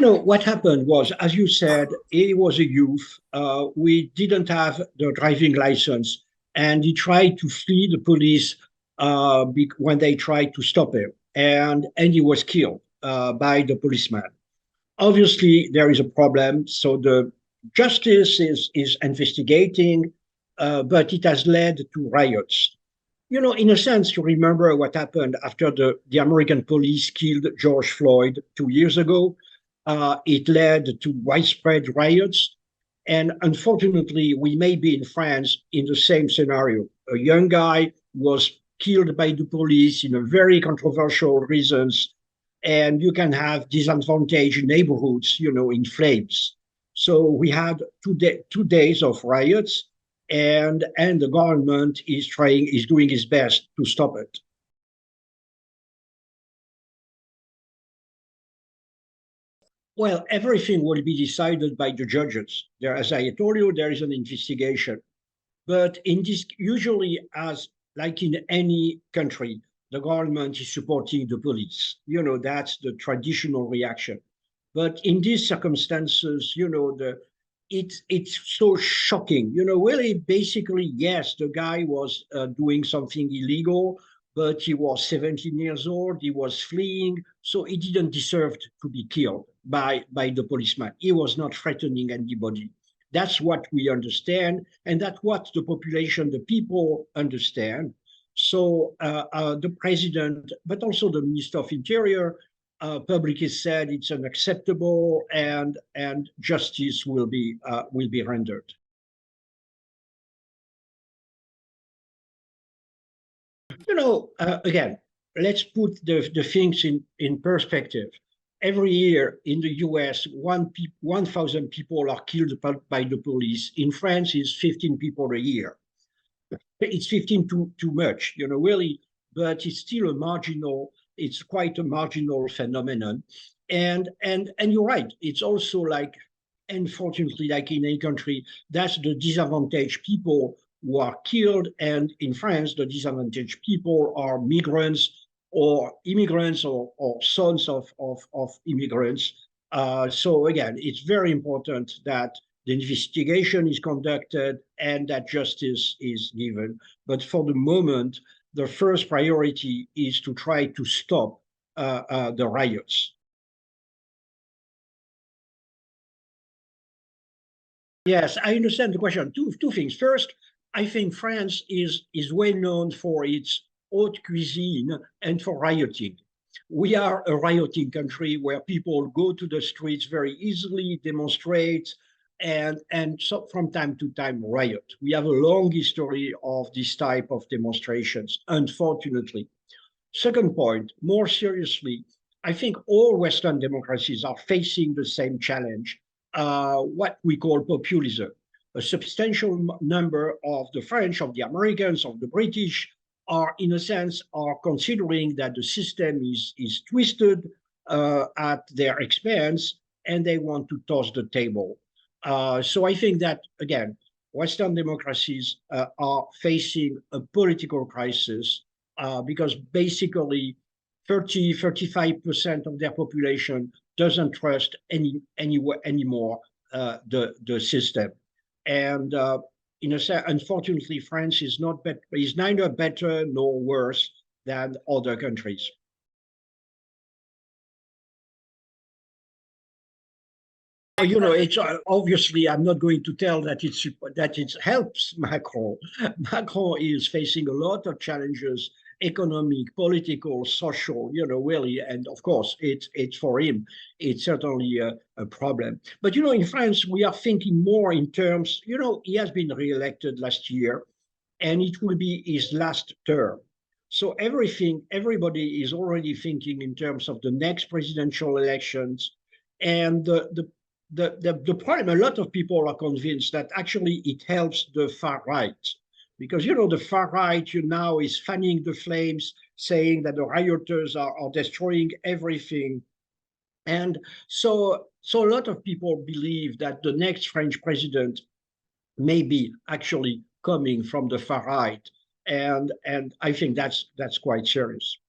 What happened was, as you said, he was a youth. We didn't have the driving license, and he tried to flee the police when they tried to stop him, and he was killed by the policeman. Obviously, there is a problem. So the justice is investigating, but it has led to riots. In a sense, you remember what happened after the American police killed George Floyd 2 years ago. It led to widespread riots. And unfortunately, we may be in France in the same scenario. A young guy was killed by the police in a very controversial reasons. And you can have disadvantaged neighborhoods, in flames. So we had 2 days of riots, and the government is doing its best to stop it. Well, everything will be decided by the judges. There, as I told you, there is an investigation. But in this, usually, as like in any country, the government is supporting the police. That's the traditional reaction. But in these circumstances, it's so shocking. Really, basically, yes, the guy was doing something illegal, but he was 17 years old. He was fleeing, so he didn't deserve to be killed by the policeman. He was not threatening anybody. That's what we understand, and that's what the population, the people understand. So the president, but also the Minister of Interior, publicly said it's unacceptable, and justice will be rendered. Again, let's put the things in perspective. Every year in the US, 1,000 people are killed by the police. In France, it's 15 people a year. It's 15 too much, really, but it's still it's quite a marginal phenomenon. And you're right, it's also like, unfortunately, like in any country, that's the disadvantaged people who are killed. And in France, the disadvantaged people are migrants or immigrants or sons of immigrants. So again, it's very important that the investigation is conducted and that justice is given. But for the moment, the first priority is to try to stop the riots. Yes, I understand the question. Two things. First, I think France is well known for its haute cuisine and for rioting. We are a rioting country where people go to the streets very easily, demonstrate, and so from time to time riot. We have a long history of this type of demonstrations, unfortunately. Second point, more seriously, I think all Western democracies are facing the same challenge, what we call populism. A substantial number of the French, of the Americans, of the British are, in a sense, are considering that the system is twisted at their expense, and they want to toss the table. So I think that, again, Western democracies are facing a political crisis because basically 35% of their population doesn't trust anymore the system. And unfortunately, France is neither better nor worse than other countries. It's obviously I'm not going to tell that it helps Macron. Macron is facing a lot of challenges, economic, political, social, really, and of course it's for him. It's certainly a problem. But in France we are thinking more in terms. He has been re-elected last year, and it will be his last term. So everybody is already thinking in terms of the next presidential elections, and the problem, a lot of people are convinced that actually it helps the far right, because the far right now is fanning the flames, saying that the rioters are destroying everything. And so a lot of people believe that the next French president may be actually coming from the far right, and I think that's quite serious.